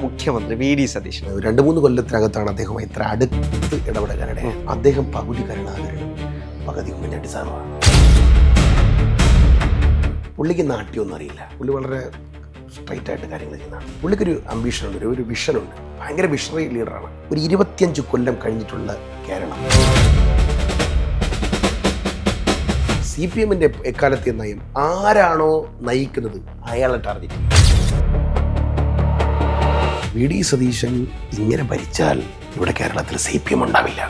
മുഖ്യമന്ത്രി വി.ഡി. സതീശൻ 2-3 കൊല്ലത്തിനകത്താണ് അദ്ദേഹം ഇത്ര അടുത്ത് ഇടപെടാനിടെ. അദ്ദേഹം പകുതി കരുണാകരനും പകുതി ഉമ്മൻചാണ്ടി സാറുമാണ്. പുള്ളിക്ക് നാട്യമൊന്നും അറിയില്ല. പുള്ളി വളരെ സ്ട്രൈറ്റ് ആയിട്ട് കാര്യങ്ങൾ ചെയ്യുന്നതാണ്. പുള്ളിക്കൊരു അംബീഷനുണ്ട്, ഒരു വിഷനുണ്ട്. ഭയങ്കര വിഷണറി ലീഡറാണ്. ഒരു 25 കൊല്ലം കഴിഞ്ഞിട്ടുള്ള കേരളം. CPM-ന്റെ എക്കാലത്തെ നയം ആരാണോ നയിക്കുന്നത് അയാളെ ടാർഗറ്റ് ചെയ്യും. വി.ഡി. സതീശൻ ഇങ്ങനെ ഭരിച്ചാൽ ഇവിടെ കേരളത്തിൽ CPM ഉണ്ടാവില്ല.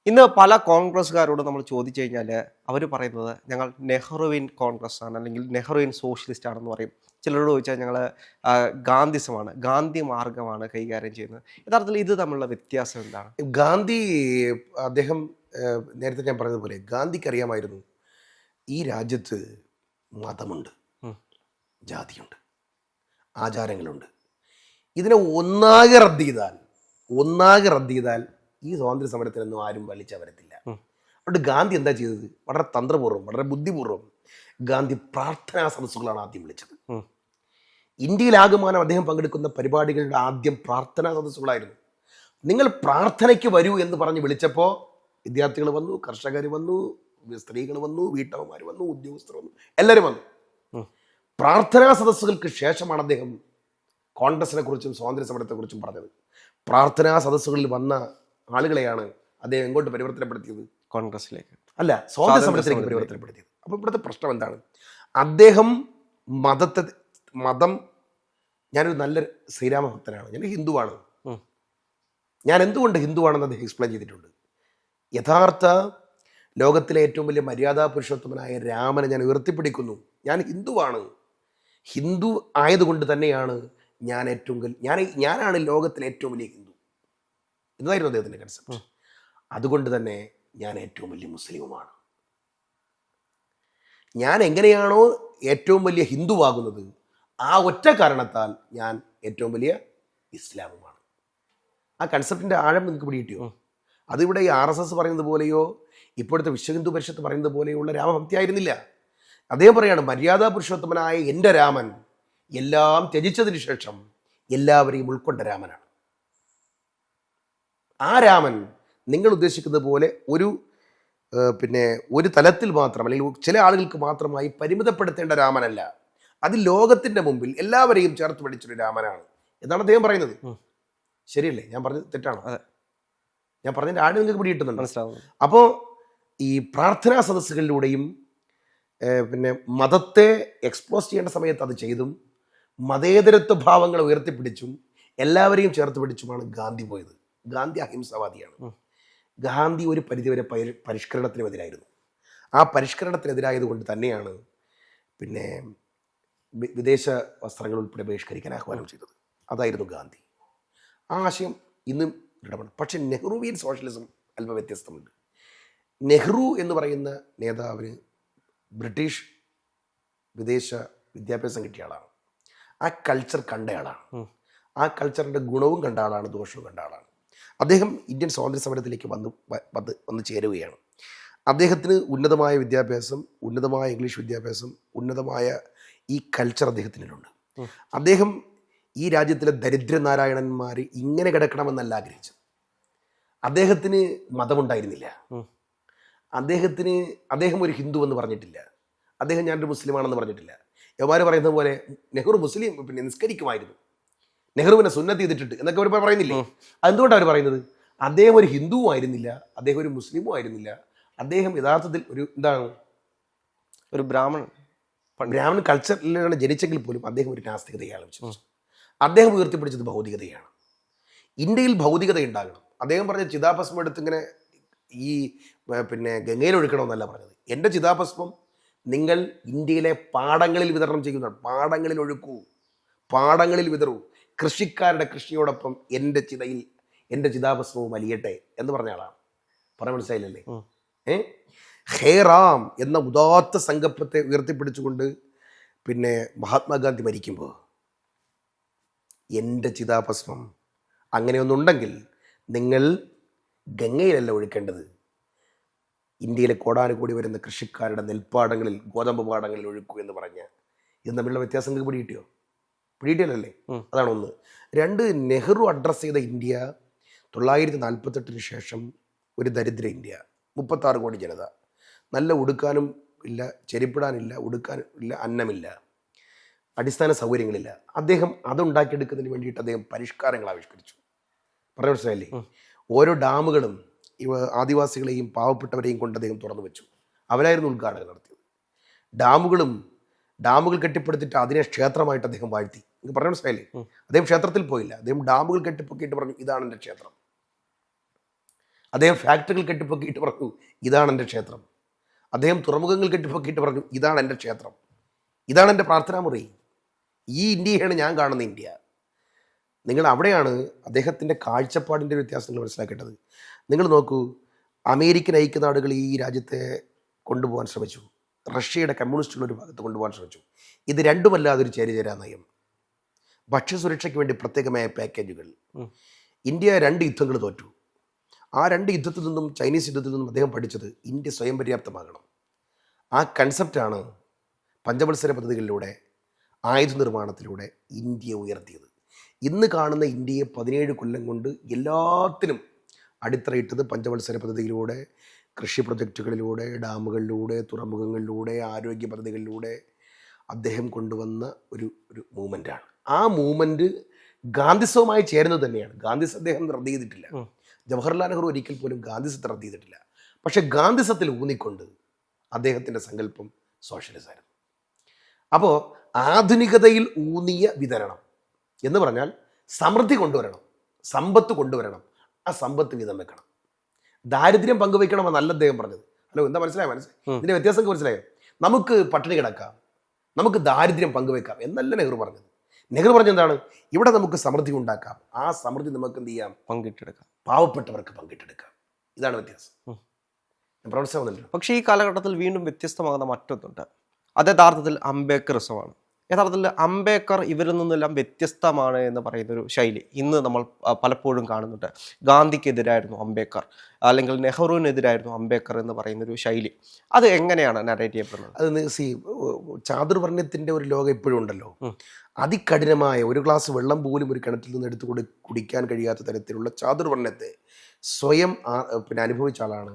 ഇന്ന് പല കോൺഗ്രസ്സുകാരോട് നമ്മൾ ചോദിച്ചു കഴിഞ്ഞാൽ അവർ പറയുന്നത് ഞങ്ങൾ നെഹ്റുവിൻ കോൺഗ്രസ് ആണ്, അല്ലെങ്കിൽ നെഹ്റുവിൻ സോഷ്യലിസ്റ്റ് ആണെന്ന് പറയും. ചിലരോട് ചോദിച്ചാൽ ഞങ്ങൾ ഗാന്ധിസമാണ്, ഗാന്ധി മാർഗമാണ് കൈകാര്യം ചെയ്യുന്നത്. യഥാർത്ഥത്തിൽ ഇത് തമ്മിലുള്ള വ്യത്യാസം എന്താണ്? ഗാന്ധി അദ്ദേഹം നേരത്തെ ഞാൻ പറഞ്ഞതുപോലെ ഗാന്ധിക്ക് അറിയാമായിരുന്നു ഈ രാജ്യത്ത് മതമുണ്ട്, ജാതിയുണ്ട്, ആചാരങ്ങളുണ്ട്. ഇതിനെ ഒന്നാകെ റദ്ദ് ചെയ്താൽ ഈ സ്വാതന്ത്ര്യ സമരത്തിനൊന്നും ആരും വലിച്ച വരത്തില്ല. അതുകൊണ്ട് ഗാന്ധി എന്താ ചെയ്തത്? വളരെ തന്ത്രപൂർവ്വം, വളരെ ബുദ്ധിപൂർവ്വം ഗാന്ധി പ്രാർത്ഥനാ സദസ്സുകളാണ് ആദ്യം വിളിച്ചത്. ഇന്ത്യയിലാകമാനം അദ്ദേഹം പങ്കെടുക്കുന്ന പരിപാടികളുടെ ആദ്യം പ്രാർത്ഥനാ സദസ്സുകളായിരുന്നു. നിങ്ങൾ പ്രാർത്ഥനയ്ക്ക് വരൂ എന്ന് പറഞ്ഞ് വിളിച്ചപ്പോൾ വിദ്യാർത്ഥികൾ വന്നു, കർഷകർ വന്നു, സ്ത്രീകൾ വന്നു, വീട്ടമ്മമാർ വന്നു, ഉദ്യോഗസ്ഥർ വന്നു, എല്ലാവരും വന്നു. പ്രാർത്ഥനാ സദസ്സുകൾക്ക് ശേഷമാണ് അദ്ദേഹം കോൺഗ്രസിനെ കുറിച്ചും സ്വാതന്ത്ര്യ സമരത്തെക്കുറിച്ചും പറഞ്ഞത്. പ്രാർത്ഥനാ സദസ്സുകളിൽ വന്ന ആളുകളെയാണ് അദ്ദേഹം എങ്ങോട്ട് പരിവർത്തനപ്പെടുത്തിയത്? കോൺഗ്രസിലേക്ക് അല്ല, സ്വാതന്ത്ര്യ സമരത്തിലേക്ക് പരിവർത്തനപ്പെടുത്തിയത്. അപ്പോൾ ഇവിടുത്തെ പ്രശ്നം എന്താണ്? അദ്ദേഹം മതം ഞാനൊരു നല്ലൊരു ശ്രീരാമഭക്തനാണ്, ഞാൻ ഹിന്ദുവാണ്. ഞാൻ എന്തുകൊണ്ട് ഹിന്ദുവാണെന്ന് അദ്ദേഹം എക്സ്പ്ലെയിൻ ചെയ്തിട്ടുണ്ട്. യഥാർത്ഥ ലോകത്തിലെ ഏറ്റവും വലിയ മര്യാദാ പുരുഷോത്തമനായ രാമനെ ഞാൻ ഉയർത്തിപ്പിടിക്കുന്നു. ഞാൻ ഹിന്ദുവാണ്. ഹിന്ദു ആയതുകൊണ്ട് തന്നെയാണ് ഞാനാണ് ലോകത്തിലെ ഏറ്റവും വലിയ ഹിന്ദു എന്നായിരുന്നു അദ്ദേഹത്തിൻ്റെ കൺസെപ്റ്റ്. അതുകൊണ്ട് തന്നെ ഞാൻ ഏറ്റവും വലിയ മുസ്ലിമുമാണ്. ഞാൻ എങ്ങനെയാണോ ഏറ്റവും വലിയ ഹിന്ദുവാകുന്നത്, ആ ഒറ്റ കാരണത്താൽ ഞാൻ ഏറ്റവും വലിയ ഇസ്ലാമുമാണ്. ആ കൺസെപ്റ്റിൻ്റെ ആഴം നിങ്ങൾക്ക് പിടികിട്ടിയോ? അതിവിടെ ഈ RSS പറയുന്നത് പോലെയോ ഇപ്പോഴത്തെ വിശ്വഹിന്ദു പരിഷത്ത് പറയുന്നത് പോലെയുള്ള രാമഭക്തി ആയിരുന്നില്ല. അദ്ദേഹം പറയാണ്, മര്യാദാ പുരുഷോത്തമനായ എൻ്റെ രാമൻ എല്ലാം ത്യജിച്ചതിന് ശേഷം എല്ലാവരെയും ഉൾക്കൊണ്ട രാമനാണ്. ആ രാമൻ നിങ്ങൾ ഉദ്ദേശിക്കുന്നത് പോലെ ഒരു തലത്തിൽ മാത്രം, അല്ലെങ്കിൽ ചില ആളുകൾക്ക് മാത്രമായി പരിമിതപ്പെടുത്തേണ്ട രാമനല്ല. അത് ലോകത്തിൻ്റെ മുമ്പിൽ എല്ലാവരെയും ചേർത്ത് പിടിച്ചൊരു രാമനാണ് എന്നാണ് അദ്ദേഹം പറയുന്നത്. ശരിയല്ലേ? ഞാൻ പറഞ്ഞത് തെറ്റാണോ? ഞാൻ പറഞ്ഞതിൻ്റെ ആഴം നിങ്ങൾക്ക് പിടികിട്ടുന്നുണ്ട്, മനസ്സിലാവുന്നു. അപ്പോൾ ഈ പ്രാർത്ഥനാ സദസ്സുകളിലൂടെയും മതത്തെ എക്സ്പോസ് ചെയ്യേണ്ട സമയത്ത് അത് ചെയ്തും മതേതരത്വ ഭാവങ്ങളെ ഉയർത്തിപ്പിടിച്ചും എല്ലാവരെയും ചേർത്ത് പിടിച്ചുമാണ് ഗാന്ധി പോയത്. ഗാന്ധി അഹിംസാവാദിയാണ്. ഗാന്ധി ഒരു പരിധിവരെ പരിഷ്കരണത്തിനെതിരായിരുന്നു. ആ പരിഷ്കരണത്തിനെതിരായത് കൊണ്ട് തന്നെയാണ് വിദേശ വസ്ത്രങ്ങൾ ഉൾപ്പെടെ ബഹിഷ്കരിക്കാൻ ആഹ്വാനം ചെയ്തത്. അതായിരുന്നു ഗാന്ധി. ആ ആശയം ഇന്നും ഇടപെടും. പക്ഷെ നെഹ്റുവിയൻ സോഷ്യലിസം അല്പം വ്യത്യസ്തമുണ്ട്. നെഹ്റു എന്ന് പറയുന്ന നേതാവിന് ബ്രിട്ടീഷ് വിദേശ വിദ്യാഭ്യാസം കിട്ടിയ ആളാണ്. ആ കൾച്ചർ കണ്ട ആളാണ്. ആ കൾച്ചറിൻ്റെ ഗുണവും കണ്ട ആളാണ്, ദോഷവും കണ്ട ആളാണ്. അദ്ദേഹം ഇന്ത്യൻ സ്വാതന്ത്ര്യ സമരത്തിലേക്ക് വന്ന് ചേരുകയാണ്. അദ്ദേഹത്തിന് ഉന്നതമായ വിദ്യാഭ്യാസം, ഉന്നതമായ ഇംഗ്ലീഷ് വിദ്യാഭ്യാസം, ഉന്നതമായ ഈ കൾച്ചർ അദ്ദേഹത്തിനുണ്ട്. അദ്ദേഹം ഈ രാജ്യത്തിലെ ദരിദ്രനാരായണന്മാർ ഇങ്ങനെ കിടക്കണമെന്നല്ല ആഗ്രഹിച്ചത്. അദ്ദേഹത്തിന് മതമുണ്ടായിരുന്നില്ല. അദ്ദേഹം ഒരു ഹിന്ദു എന്ന് പറഞ്ഞിട്ടില്ല. അദ്ദേഹം ഞാനൊരു മുസ്ലിമാണെന്ന് പറഞ്ഞിട്ടില്ല. യവന്മാർ പറയുന്നത് പോലെ നെഹ്റു മുസ്ലിം നിസ്കരിക്കുമായിരുന്നു, നെഹ്റുവിനെ സുന്നത്ത് ചെയ്തിട്ടുണ്ട് എന്നൊക്കെ അവർ പറയുന്നില്ലേ? അതെന്തുകൊണ്ടാണ് അവർ പറയുന്നത്? അദ്ദേഹം ഒരു ഹിന്ദുവും ആയിരുന്നില്ല, അദ്ദേഹം ഒരു മുസ്ലിമും ആയിരുന്നില്ല. അദ്ദേഹം യഥാർത്ഥത്തിൽ ഒരു ബ്രാഹ്മൺ കൾച്ചറിലാണ് ജനിച്ചെങ്കിൽ പോലും അദ്ദേഹം ഒരു നാസ്തികതയാണ് വിശ്വസിച്ചത്. അദ്ദേഹം ഉയർത്തിപ്പിടിച്ചത് ഭൗതികതയാണ്. ഇന്ത്യയിൽ ഭൗതികത ഉണ്ടാകണം. അദ്ദേഹം പറഞ്ഞ ചിതാഭസ്മം എടുത്ത് ഇങ്ങനെ ഈ ഗംഗയിൽ ഒഴുക്കണമെന്നല്ല പറഞ്ഞത്. എൻ്റെ ചിതാഭസ്മം നിങ്ങൾ ഇന്ത്യയിലെ പാടങ്ങളിൽ വിതരണം ചെയ്യുന്നതാണ്. പാടങ്ങളിൽ ഒഴുക്കൂ, പാടങ്ങളിൽ വിതറൂ. കൃഷിക്കാരുടെ കൃഷിയോടൊപ്പം എൻ്റെ ചിതാഭസ്മവും അലിയട്ടെ എന്ന് പറഞ്ഞ ആളാണ്. പറയാൻ മനസ്സിലായില്ലല്ലേ? ഹേ റാം എന്ന ഉദാത്ത സങ്കല്പത്തെ ഉയർത്തിപ്പിടിച്ചുകൊണ്ട് മഹാത്മാഗാന്ധി മരിക്കുമ്പോൾ എൻ്റെ ചിതാഭസ്മം അങ്ങനെയൊന്നുണ്ടെങ്കിൽ നിങ്ങൾ ഗംഗയിലല്ല ഒഴുക്കേണ്ടത്, ഇന്ത്യയിലെ കോടാനുകൂടി വരുന്ന കൃഷിക്കാരുടെ നെൽപ്പാടങ്ങളിൽ, ഗോതമ്പ് പാടങ്ങളിൽ ഒഴുക്കൂ എന്ന് പറഞ്ഞ ഇത് തമ്മിലുള്ള വ്യത്യാസം നിങ്ങൾക്ക് പിടികിട്ടിയല്ലേ? അതാണ് ഒന്ന്. രണ്ട്, നെഹ്റു അഡ്രസ്സ് ചെയ്ത ഇന്ത്യ 1948 ശേഷം ഒരു ദരിദ്ര ഇന്ത്യ, 36 കോടി ജനത, നല്ല ഉടുക്കാനും ഇല്ല, ചെരിപ്പിടാനില്ല, ഉടുക്കാനും ഇല്ല, അന്നമില്ല, അടിസ്ഥാന സൗകര്യങ്ങളില്ല. അദ്ദേഹം അതുണ്ടാക്കിയെടുക്കുന്നതിന് വേണ്ടിയിട്ട് അദ്ദേഹം പരിഷ്കാരങ്ങൾ ആവിഷ്കരിച്ചു. പറഞ്ഞ മനസ്സിലായില്ലേ? ഓരോ ഡാമുകളും ആദിവാസികളെയും പാവപ്പെട്ടവരെയും കൊണ്ട് അദ്ദേഹം തുറന്നു വെച്ചു. അവരായിരുന്നു ഉദ്ഘാടനം നടത്തിയത്. ഡാമുകൾ കെട്ടിപ്പടുത്തിട്ട് അതിനെ ക്ഷേത്രമായിട്ട് അദ്ദേഹം വാഴ്ത്തി. നിങ്ങൾക്ക് പറഞ്ഞ മനസ്സിലായില്ലേ? അദ്ദേഹം ക്ഷേത്രത്തിൽ പോയില്ല, അദ്ദേഹം ഡാമുകൾ കെട്ടിപ്പൊക്കിയിട്ട് പറഞ്ഞു ഇതാണ് എൻ്റെ ക്ഷേത്രം. അദ്ദേഹം ഫാക്ടറികൾ കെട്ടിപ്പൊക്കിയിട്ട് പറഞ്ഞു ഇതാണ് എൻ്റെ ക്ഷേത്രം. അദ്ദേഹം തുറമുഖങ്ങൾ കെട്ടിപ്പൊക്കിയിട്ട് പറഞ്ഞു ഇതാണ് എൻ്റെ ക്ഷേത്രം, ഇതാണ് എൻ്റെ പ്രാർത്ഥനാ മുറി. ഈ ഇന്ത്യയാണ് ഞാൻ കാണുന്ന ഇന്ത്യ. നിങ്ങൾ അവിടെയാണ് അദ്ദേഹത്തിൻ്റെ കാഴ്ചപ്പാടിൻ്റെ വ്യത്യാസം നിങ്ങൾ മനസ്സിലാക്കേണ്ടത്. നിങ്ങൾ നോക്കൂ, അമേരിക്കൻ ഐക്യനാടുകൾ ഈ രാജ്യത്തെ കൊണ്ടുപോകാൻ ശ്രമിച്ചു, റഷ്യയുടെ കമ്മ്യൂണിസ്റ്റുകൾ ഒരു ഭാഗത്ത് കൊണ്ടുപോകാൻ ശ്രമിച്ചു. ഇത് രണ്ടുമല്ലാതെ ഒരു ചേരിചേരാ നയം, ഭക്ഷ്യസുരക്ഷയ്ക്ക് വേണ്ടി പ്രത്യേകമായ പാക്കേജുകൾ. ഇന്ത്യ 2 യുദ്ധങ്ങൾ തോറ്റു. ആ 2 യുദ്ധത്തിൽ നിന്നും, ചൈനീസ് യുദ്ധത്തിൽ നിന്നും അദ്ദേഹം പഠിച്ചത് ഇന്ത്യ സ്വയം പര്യാപ്തമാകണം. ആ കൺസെപ്റ്റാണ് പഞ്ചവത്സര പദ്ധതികളിലൂടെ, ആയുധ നിർമ്മാണത്തിലൂടെ ഇന്ത്യ ഉയർത്തിയത്. ഇന്ന് കാണുന്ന ഇന്ത്യയെ 17 കൊല്ലം കൊണ്ട് എല്ലാത്തിനും അടിത്തറയിട്ടത് പഞ്ചവത്സര പദ്ധതിയിലൂടെ, കൃഷി പ്രൊജക്റ്റുകളിലൂടെ, ഡാമുകളിലൂടെ, തുറമുഖങ്ങളിലൂടെ, ആരോഗ്യ പദ്ധതികളിലൂടെ അദ്ദേഹം കൊണ്ടുവന്ന ഒരു മൂവ്മെൻറ്റാണ്. ആ മൂവ്മെൻറ്റ് ഗാന്ധിസവുമായി ചേരുന്നത് തന്നെയാണ്. ഗാന്ധിസം അദ്ദേഹം റദ്ദ് ചെയ്തിട്ടില്ല. ജവഹർലാൽ നെഹ്റു ഒരിക്കൽ പോലും ഗാന്ധിസത്തെ റദ്ദ് ചെയ്തിട്ടില്ല. പക്ഷെ ഗാന്ധിസത്തിൽ ഊന്നിക്കൊണ്ട് അദ്ദേഹത്തിൻ്റെ സങ്കല്പം സോഷ്യലിസമായിരുന്നു. അപ്പോൾ ആധുനികതയിൽ ഊന്നിയ വിതരണം എന്ന് പറഞ്ഞാൽ സമൃദ്ധി കൊണ്ടുവരണം, സമ്പത്ത് കൊണ്ടുവരണം, ആ സമ്പത്ത് വീതം വെക്കണം, ദാരിദ്ര്യം പങ്കുവെക്കണമെന്നല്ല അദ്ദേഹം പറഞ്ഞത്. ഹലോ, എന്താ മനസ്സിലായോ? ഇതിൻ്റെ വ്യത്യാസം മനസ്സിലായോ? നമുക്ക് പട്ടിണി കിടക്കാം, നമുക്ക് ദാരിദ്ര്യം പങ്കുവെക്കാം എന്നല്ല നെഹ്റു പറഞ്ഞത്. നെഹ്റു പറഞ്ഞെന്താണ്? ഇവിടെ നമുക്ക് സമൃദ്ധി ഉണ്ടാക്കാം, ആ സമൃദ്ധി നമുക്ക് എന്ത് ചെയ്യാം? പങ്കിട്ടെടുക്കാം, പാവപ്പെട്ടവർക്ക് പങ്കിട്ടെടുക്കാം. ഇതാണ് വ്യത്യാസം. പ്രൊഫസർ, പക്ഷേ ഈ കാലഘട്ടത്തിൽ വീണ്ടും വ്യത്യസ്തമാകുന്ന മറ്റൊന്നുണ്ട്. അത് യഥാർത്ഥത്തിൽ അംബേദ്കറിസമാണ്. യഥാർത്ഥത്തിൽ അംബേദ്കർ ഇവരിൽ നിന്നെല്ലാം വ്യത്യസ്തമാണ് എന്ന് പറയുന്നൊരു ശൈലി ഇന്ന് നമ്മൾ പലപ്പോഴും കാണുന്നുണ്ട്. ഗാന്ധിക്കെതിരായിരുന്നു അംബേദ്കർ, അല്ലെങ്കിൽ നെഹ്റുവിനെതിരായിരുന്നു അംബേദ്കർ എന്ന് പറയുന്നൊരു ശൈലി. അത് എങ്ങനെയാണ് നരേറ്റ് ചെയ്യപ്പെടുന്നത്? അത് ചാതുർവർണ്ണയത്തിൻ്റെ ഒരു ലോകം ഇപ്പോഴും ഉണ്ടല്ലോ. അതികഠിനമായ ഒരു ഗ്ലാസ് വെള്ളം പോലും ഒരു കിണറ്റിൽ നിന്ന് എടുത്ത് കുടിക്കാൻ കഴിയാത്ത തരത്തിലുള്ള ചാതുർവർണ്ണയത്തെ സ്വയം അനുഭവിച്ച ആളാണ്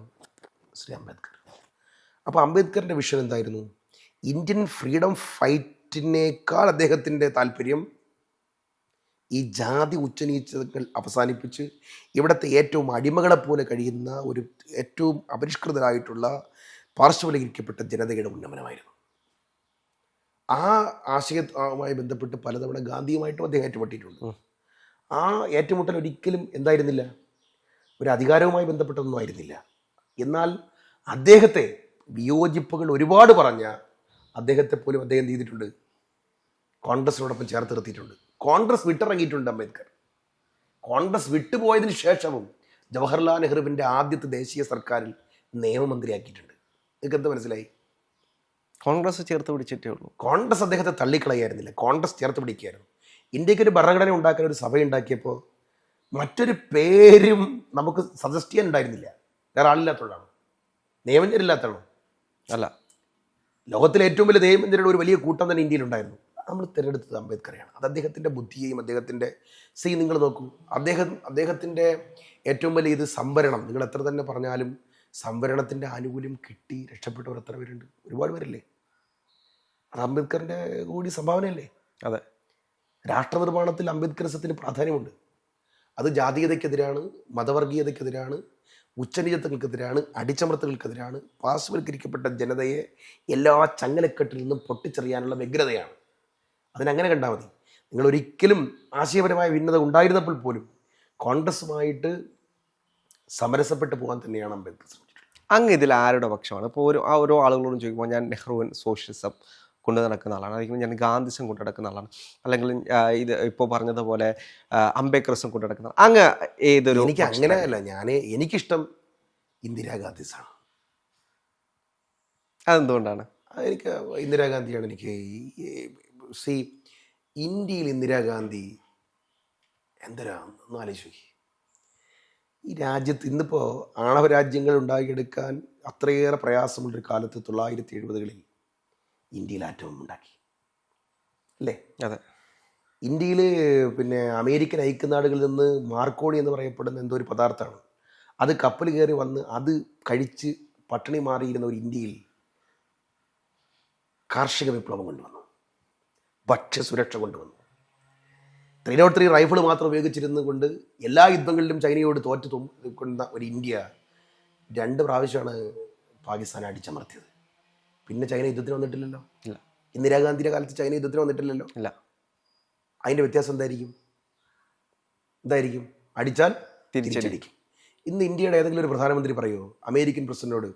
ശ്രീ അംബേദ്കർ. അപ്പോൾ അംബേദ്കറിൻ്റെ വിഷൻ എന്തായിരുന്നു? ഇന്ത്യൻ ഫ്രീഡം ഫൈറ്റിനേക്കാൾ അദ്ദേഹത്തിൻ്റെ താല്പര്യം ഈ ജാതി ഉച്ചനീചതകൾ അവസാനിപ്പിച്ച് ഇവിടുത്തെ ഏറ്റവും അടിമകളെപ്പോലെ കഴിയുന്ന ഒരു ഏറ്റവും അപരിഷ്കൃതരായിട്ടുള്ള പാർശ്വവൽക്കരിക്കപ്പെട്ട ജനതയുടെ ഉന്നമനമായിരുന്നു. ആ ആശയവുമായി ബന്ധപ്പെട്ട് പലതവണ ഗാന്ധിയുമായിട്ടും അദ്ദേഹം ഏറ്റുമുട്ടിയിട്ടുണ്ട്. ആ ഏറ്റുമുട്ടൽ ഒരിക്കലും എന്തായിരുന്നില്ല? ഒരു അധികാരവുമായി ബന്ധപ്പെട്ടതൊന്നും ആയിരുന്നില്ല. എന്നാൽ അദ്ദേഹത്തെ വിയോജിപ്പുകൾ ഒരുപാട് പറഞ്ഞ അദ്ദേഹത്തെ പോലും അദ്ദേഹം എന്ത് ചെയ്തിട്ടുണ്ട്? കോൺഗ്രസിനോടൊപ്പം ചേർത്ത് നിർത്തിയിട്ടുണ്ട്. കോൺഗ്രസ് വിട്ടിറങ്ങിയിട്ടുണ്ട് അംബേദ്കർ. കോൺഗ്രസ് വിട്ടുപോയതിനു ശേഷവും ജവഹർലാൽ നെഹ്റുവിൻ്റെ ആദ്യത്തെ ദേശീയ സർക്കാരിൽ നിയമമന്ത്രിയാക്കിയിട്ടുണ്ട്. നിങ്ങൾക്ക് എന്താ മനസ്സിലായി? കോൺഗ്രസ് ചേർത്ത് പിടിച്ചിട്ടേ ഉള്ളൂ. കോൺഗ്രസ് അദ്ദേഹത്തെ തള്ളിക്കളയായിരുന്നില്ല, കോൺഗ്രസ് ചേർത്ത് പിടിക്കുകയായിരുന്നു. ഇന്ത്യക്ക് ഒരു ഭരണഘടന ഉണ്ടാക്കാൻ ഒരു സഭ ഉണ്ടാക്കിയപ്പോൾ മറ്റൊരു പേരും നമുക്ക് സജസ്റ്റ് ചെയ്യാൻ ഉണ്ടായിരുന്നില്ല. വേറെ ആളില്ലാത്തതാണ്, നിയമജ്ഞരില്ലാത്തതാണോ? അല്ല, ലോകത്തിലെ ഏറ്റവും വലിയ നിയമജ്ഞരുടെ ഒരു വലിയ കൂട്ടം തന്നെ ഇന്ത്യയിലുണ്ടായിരുന്നു. നമ്മൾ തിരഞ്ഞെടുത്തത് അംബേദ്കറെയാണ്. അത് അദ്ദേഹത്തിൻ്റെ ബുദ്ധിയെയും അദ്ദേഹത്തിൻ്റെ നിങ്ങൾ നോക്കൂ, അദ്ദേഹത്തിൻ്റെ ഏറ്റവും വലിയ ഇത് സംവരണം. നിങ്ങൾ എത്ര തന്നെ പറഞ്ഞാലും സംവരണത്തിൻ്റെ ആനുകൂല്യം കിട്ടി രക്ഷപ്പെട്ടവർ എത്ര പേരുണ്ട്? ഒരുപാട് പേരല്ലേ? അത് അംബേദ്കറിൻ്റെ കൂടി സംഭാവനയല്ലേ? അതെ. രാഷ്ട്രനിർമ്മാണത്തിൽ അംബേദ്കറിസത്തിന് പ്രാധാന്യമുണ്ട്. അത് ജാതീയതയ്ക്കെതിരാണ്, മതവർഗീയതയ്ക്കെതിരാണ്, ഉച്ചനീചത്വങ്ങൾക്കെതിരാണ്, അടിച്ചമർത്തലുകൾക്കെതിരാണ്, പാർശ്വവൽക്കരിക്കപ്പെട്ട ജനതയെ എല്ലാ ചങ്ങലക്കെട്ടിൽ നിന്നും പൊട്ടിച്ചെറിയാനുള്ള വ്യഗ്രതയാണ്. അതിനങ്ങനെ കണ്ടാൽ മതി. നിങ്ങൾ ഒരിക്കലും ആശയപരമായ ഭിന്നത ഉണ്ടായിരുന്നപ്പോൾ പോലും കോൺഗ്രസുമായിട്ട് സമരസപ്പെട്ട് പോകാൻ തന്നെയാണ് അംബേദ്കർ ശ്രമിച്ചിട്ടുള്ളത്. അങ്ങ് ഇതിൽ ആരുടെ പക്ഷമാണ്? ഇപ്പോൾ ഓരോ ആളുകളോടും ചോദിക്കുമ്പോൾ ഞാൻ നെഹ്റുവിൻ സോഷ്യലിസം കൊണ്ടു നടക്കുന്ന ആളാണ്, അല്ലെങ്കിൽ ഞാൻ ഗാന്ധിസം കൊണ്ടു നടക്കുന്ന ആളാണ്, അല്ലെങ്കിൽ ഇത് ഇപ്പോൾ പറഞ്ഞതുപോലെ അംബേദ്കറിസം കൊണ്ടു നടക്കുന്ന ആളാണ്. അങ്ങ് ഏതൊരു? എനിക്ക് അങ്ങനെയല്ല, എനിക്കിഷ്ടം ഇന്ദിരാഗാന്ധിസാണ്. അതെന്തുകൊണ്ടാണ്? എനിക്ക് ഇന്ദിരാഗാന്ധിയാണ് എനിക്ക്. ഇന്ത്യയിൽ ഇന്ദിരാഗാന്ധി എന്തരാന്ന് ആലോചിച്ച്, ഈ രാജ്യത്ത് ഇന്നിപ്പോൾ ആണവ രാജ്യങ്ങൾ ഉണ്ടാക്കിയെടുക്കാൻ അത്രയേറെ പ്രയാസമുള്ളൊരു കാലത്ത് 1970-കളിൽ ഇന്ത്യയിൽ ആറ്റം ഉണ്ടാക്കി. അല്ലേ? അതെ. ഇന്ത്യയിൽ പിന്നെ അമേരിക്കൻ ഐക്യനാടുകളിൽ നിന്ന് മാർക്കോണി എന്ന് പറയപ്പെടുന്ന എന്തോ ഒരു പദാർത്ഥമാണ്, അത് കപ്പൽ കയറി വന്ന് അത് കഴിച്ച് പട്ടിണി മാറിയിരുന്ന ഒരു ഇന്ത്യയിൽ കാർഷിക വിപ്ലവം കൊണ്ടുവന്നു, ഭക്ഷ്യസുരക്ഷ കൊണ്ടുവന്നു. 303 റൈഫിൾ മാത്രം ഉപയോഗിച്ചിരുന്നു കൊണ്ട് എല്ലാ യുദ്ധങ്ങളിലും ചൈനയോട് തോറ്റു കൊണ്ട ഒരു ഇന്ത്യ 2 പ്രാവശ്യമാണ് പാകിസ്ഥാനെ അടിച്ചമർത്തിയത്. പിന്നെ ചൈന യുദ്ധത്തിന് വന്നിട്ടില്ലല്ലോ. ഇല്ല. ഇന്ദിരാഗാന്ധിയുടെ കാലത്ത് ചൈന യുദ്ധത്തിന് വന്നിട്ടില്ലല്ലോ. ഇല്ല. അതിൻ്റെ വ്യത്യാസം എന്തായിരിക്കും? അടിച്ചാൽ തിരിച്ചടിക്കും. ഇന്ന് ഇന്ത്യയുടെ ഏതെങ്കിലും ഒരു പ്രധാനമന്ത്രി പറയുമോ അമേരിക്കൻ പ്രസിഡന്റിനോട്,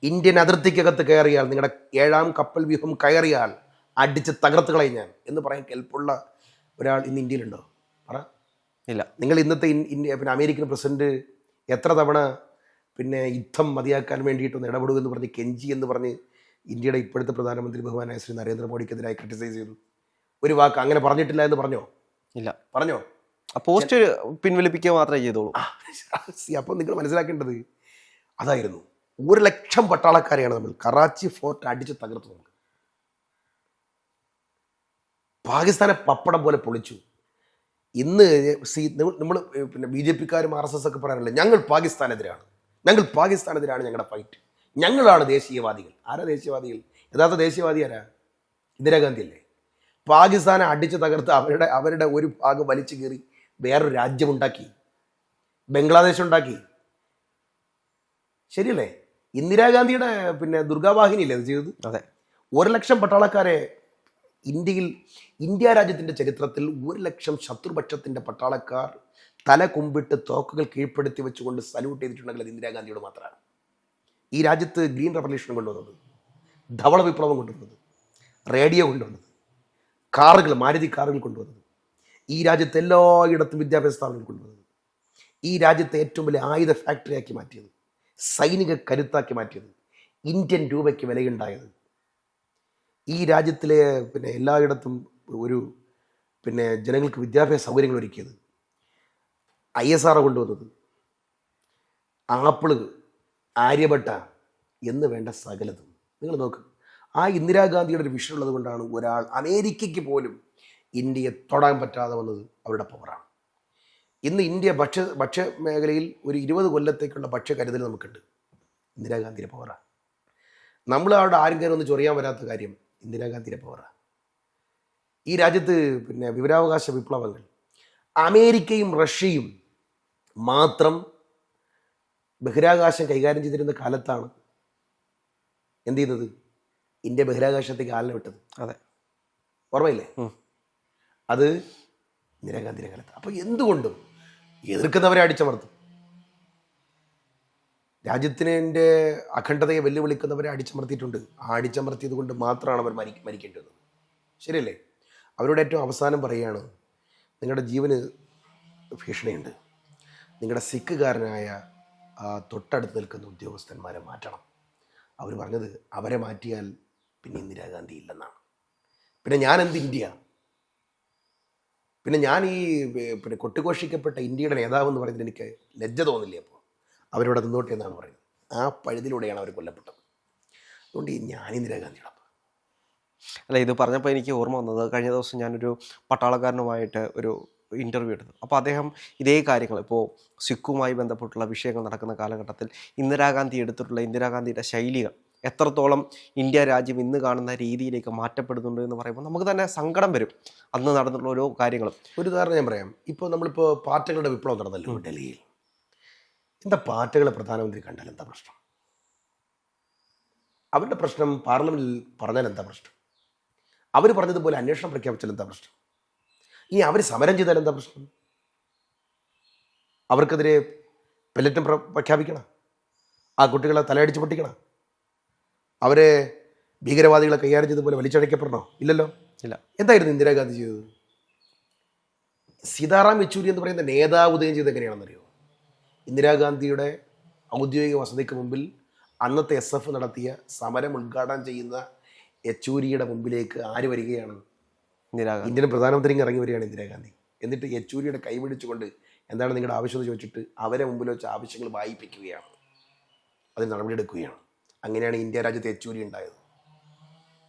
ഇന്ത്യൻ അതിർത്തിക്കകത്ത് കയറിയാൽ, നിങ്ങളുടെ 7ാം കപ്പൽ വ്യൂഹം കയറിയാൽ അടിച്ച് തകർത്ത് കളയും ഞാൻ എന്ന് പറയാൻ കെൽപ്പുള്ള ഒരാൾ ഇന്ന് ഇന്ത്യയിലുണ്ടോ? പറ. ഇല്ല. നിങ്ങൾ ഇന്നത്തെ പിന്നെ അമേരിക്കൻ പ്രസിഡന്റ് എത്ര തവണ പിന്നെ യുദ്ധം മതിയാക്കാൻ വേണ്ടിയിട്ടൊന്ന് ഇടപെടുമെന്ന് പറഞ്ഞ് കെഞ്ചി എന്ന് പറഞ്ഞ് ഇന്ത്യയുടെ ഇപ്പോഴത്തെ പ്രധാനമന്ത്രി ബഹുമാനായ ശ്രീ നരേന്ദ്രമോദിക്കെതിരായി ക്രിട്ടിസൈസ് ചെയ്തു? ഒരു വാക്ക് അങ്ങനെ പറഞ്ഞിട്ടില്ല എന്ന് പറഞ്ഞോ? ഇല്ല. പറഞ്ഞോ? പോസ്റ്റ് പിൻവലിപ്പിക്കുക മാത്രമേ ചെയ്തോളൂ. അപ്പം നിങ്ങൾ മനസ്സിലാക്കേണ്ടത് അതായിരുന്നു. 1,00,000 പട്ടാളക്കാരെയാണ് നമ്മൾ കറാച്ചി ഫോർട്ട് അടിച്ച് തകർത്തു. നമുക്ക് പാകിസ്ഥാനെ പപ്പടം പോലെ പൊളിച്ചു. ഇന്ന് നമ്മൾ പിന്നെ BJP-ക്കാരും RSS ഒക്കെ പറയാനല്ലേ ഞങ്ങൾ പാകിസ്ഥാനെതിരാണ്, ഞങ്ങളുടെ ഫൈറ്റ്, ഞങ്ങളാണ് ദേശീയവാദികൾ. ആരാ ദേശീയവാദികൾ? യഥാർത്ഥ ദേശീയവാദി ആരാ? ഇന്ദിരാഗാന്ധി അല്ലേ? പാകിസ്ഥാനെ അടിച്ചു തകർത്ത് അവരുടെ ഒരു ഭാഗം വലിച്ചു കയറി വേറൊരു രാജ്യമുണ്ടാക്കി, ബംഗ്ലാദേശ് ഉണ്ടാക്കി. ശരിയല്ലേ? ഇന്ദിരാഗാന്ധിയുടെ പിന്നെ ദുർഗാവാഹിനിയല്ലേ അത് ചെയ്തത്? അതെ. 1,00,000 പട്ടാളക്കാരെ ഇന്ത്യ രാജ്യത്തിൻ്റെ ചരിത്രത്തിൽ 1,00,000 ശത്രുപക്ഷത്തിൻ്റെ പട്ടാളക്കാർ തല കുമ്പിട്ട് തോക്കുകൾ കീഴ്പ്പെടുത്തി വെച്ചുകൊണ്ട് സല്യൂട്ട് ചെയ്തിട്ടുണ്ടെങ്കിൽ അത് ഇന്ദിരാഗാന്ധിയോട് മാത്രമാണ്. ഈ രാജ്യത്ത് ഗ്രീൻ റെവല്യൂഷൻ കൊണ്ടുവന്നത്, ധവള വിപ്ലവം കൊണ്ടുവന്നത്, റേഡിയോ കൊണ്ടുവന്നത്, കാറുകൾ, മാരുതി കാറുകൾ കൊണ്ടുവന്നത്, ഈ രാജ്യത്ത് എല്ലായിടത്തും വിദ്യാഭ്യാസ സ്ഥാപനങ്ങൾ കൊണ്ടുവന്നത്, ഈ രാജ്യത്തെ ഏറ്റവും വലിയ ആയുധ ഫാക്ടറിയാക്കി മാറ്റിയത്, സൈനിക കരുത്താക്കി മാറ്റിയത്, ഇന്ത്യൻ രൂപയ്ക്ക് വിലയുണ്ടായത്, ഈ രാജ്യത്തിലെ പിന്നെ എല്ലായിടത്തും ഒരു പിന്നെ ജനങ്ങൾക്ക് വിദ്യാഭ്യാസ സൗകര്യങ്ങൾ ഒരുക്കിയത്, ISR കൊണ്ടുവന്നത്, ആപ്പിള്, ആര്യഭട്ട എന്ന് വേണ്ട സകലതും. നിങ്ങൾ നോക്ക്, ആ ഇന്ദിരാഗാന്ധിയുടെ ഒരു വിഷൻ ഉള്ളത് കൊണ്ടാണ് ഒരാൾ അമേരിക്കയ്ക്ക് പോലും ഇന്ത്യയെ തൊടാൻ പറ്റാതെ വന്നത്. അവരുടെ പവറാണ്. ഇന്ന് ഇന്ത്യ ഭക്ഷ്യ മേഖലയിൽ ഒരു 20 കൊല്ലത്തേക്കുള്ള ഭക്ഷ്യകരുതൽ നമുക്കുണ്ട്. ഇന്ദിരാഗാന്ധിയുടെ പവറാണ്. നമ്മൾ അവിടെ ആരും കയറി ഒന്ന് ചൊറിയാൻ വരാത്ത കാര്യം ഇന്ദിരാഗാന്ധിയുടെ പവറാണ്. ഈ രാജ്യത്ത് പിന്നെ വിവരാവകാശ വിപ്ലവങ്ങൾ അമേരിക്കയും റഷ്യയും മാത്രം ബഹിരാകാശം കൈകാര്യം ചെയ്തിരുന്ന കാലത്താണ് എന്ത് ചെയ്യുന്നത്? ഇന്ത്യ ബഹിരാകാശത്തേക്ക് ആളിനെ വിട്ടത്. അതെ, ഓർമ്മയില്ലേ? അത് ഇന്ദിരാഗാന്ധിയുടെ കാലത്ത്. അപ്പോൾ എന്തുകൊണ്ടും എതിർക്കുന്നവരെ അടിച്ചമർത്തും, രാജ്യത്തിൻ്റെ അഖണ്ഡതയെ വെല്ലുവിളിക്കുന്നവരെ അടിച്ചമർത്തിയിട്ടുണ്ട്. ആ അടിച്ചമർത്തിയത് കൊണ്ട് മാത്രമാണ് അവർ മരിക്കേണ്ടി വന്നത്. ശരിയല്ലേ? അവരോട് ഏറ്റവും അവസാനം പറയുകയാണ്, നിങ്ങളുടെ ജീവന് ഭീഷണിയുണ്ട്, നിങ്ങളുടെ സിഖുകാരനായ തൊട്ടടുത്ത് നിൽക്കുന്ന ഉദ്യോഗസ്ഥന്മാരെ മാറ്റണം. അവർ പറഞ്ഞത് അവരെ മാറ്റിയാൽ പിന്നെ ഇന്ദിരാഗാന്ധി ഇല്ലെന്നാണ്. പിന്നെ ഞാൻ എന്ത് ഇന്ത്യ? പിന്നെ ഞാൻ ഈ പിന്നെ കൊട്ടിഘോഷിക്കപ്പെട്ട ഇന്ത്യയുടെ നേതാവെന്ന് പറയുന്നത് എനിക്ക് ലജ്ജ തോന്നില്ലേ? അപ്പോൾ അവരിവിടെ നിന്നോട്ടെ എന്നാണ് പറയുന്നത്. ആ പഴുതിലൂടെയാണ് അവർ കൊല്ലപ്പെട്ടത്. അതുകൊണ്ട് ഞാൻ ഇന്ദിരാഗാന്ധിയുടെ അല്ല, ഇത് പറഞ്ഞപ്പോൾ എനിക്ക് ഓർമ്മ വന്നത്, കഴിഞ്ഞ ദിവസം ഞാനൊരു പട്ടാളക്കാരനുമായിട്ട് ഒരു ഇൻ്റർവ്യൂ എടുത്തു. അപ്പോൾ അദ്ദേഹം ഇതേ കാര്യങ്ങൾ, ഇപ്പോൾ സിഖുമായി ബന്ധപ്പെട്ടുള്ള വിഷയങ്ങൾ നടക്കുന്ന കാലഘട്ടത്തിൽ ഇന്ദിരാഗാന്ധിയുടെ ശൈലികൾ എത്രത്തോളം ഇന്ത്യ രാജ്യം ഇന്ന് കാണുന്ന രീതിയിലേക്ക് മാറ്റപ്പെടുന്നുണ്ട് എന്ന് പറയുമ്പോൾ നമുക്ക് തന്നെ സങ്കടം വരും. അന്ന് നടന്നിട്ടുള്ള ഓരോ കാര്യങ്ങളും. ഒരു ഉദാഹരണം ഞാൻ പറയാം. ഇപ്പോൾ നമ്മളിപ്പോൾ പാർട്ടികളുടെ വിപ്ലവം നടന്നല്ലോ ഡൽഹിയിൽ. എന്താ പാർട്ടികളെ പ്രധാനമന്ത്രി കണ്ടാൽ എന്താ പ്രശ്നം? അവരുടെ പ്രശ്നം പാർലമെൻറ്റിൽ പറഞ്ഞാൽ എന്താ പ്രശ്നം? അവർ പറഞ്ഞതുപോലെ അന്വേഷണം പ്രഖ്യാപിച്ചാൽ എന്താ പ്രശ്നം? ഇനി അവർ സമരം ചെയ്താൽ എന്താ പ്രശ്നം? അവർക്കെതിരെ പെല്ലറ്റും പ്രഖ്യാപിക്കണം, ആ കുട്ടികളെ തലയടിച്ച് പൊട്ടിക്കണം, അവരെ ഭീകരവാദികളെ കൈകാര്യം ചെയ്തതുപോലെ വലിച്ചടയ്ക്കപ്പെടണോ? ഇല്ലല്ലോ. ഇല്ല. എന്തായിരുന്നു ഇന്ദിരാഗാന്ധി ചെയ്തത്? സീതാറാം യെച്ചൂരി എന്ന് പറയുന്ന നേതാവ് ഉദയം ചെയ്ത് എങ്ങനെയാണെന്നറിയോ? ഇന്ദിരാഗാന്ധിയുടെ ഔദ്യോഗിക വസതിക്ക് മുമ്പിൽ അന്നത്തെ SF നടത്തിയ സമരം ഉദ്ഘാടനം ചെയ്യുന്ന യെച്ചൂരിയുടെ മുമ്പിലേക്ക് ആര് വരികയാണ്? ഇന്ത്യൻ പ്രധാനമന്ത്രി ഇറങ്ങി വരികയാണ് ഇന്ദിരാഗാന്ധി. എന്നിട്ട് യെച്ചൂരിയുടെ കൈ പിടിച്ചുകൊണ്ട് എന്താണ് നിങ്ങളുടെ ആവശ്യം എന്ന് ചോദിച്ചിട്ട് അവരെ മുമ്പിൽ വെച്ച് ആവശ്യങ്ങൾ വായിപ്പിക്കുകയാണ്, അതിന് നടപടിയെടുക്കുകയാണ്. അങ്ങനെയാണ് ഇന്ത്യ രാജ്യത്ത് യെച്ചൂരി ഉണ്ടായത്.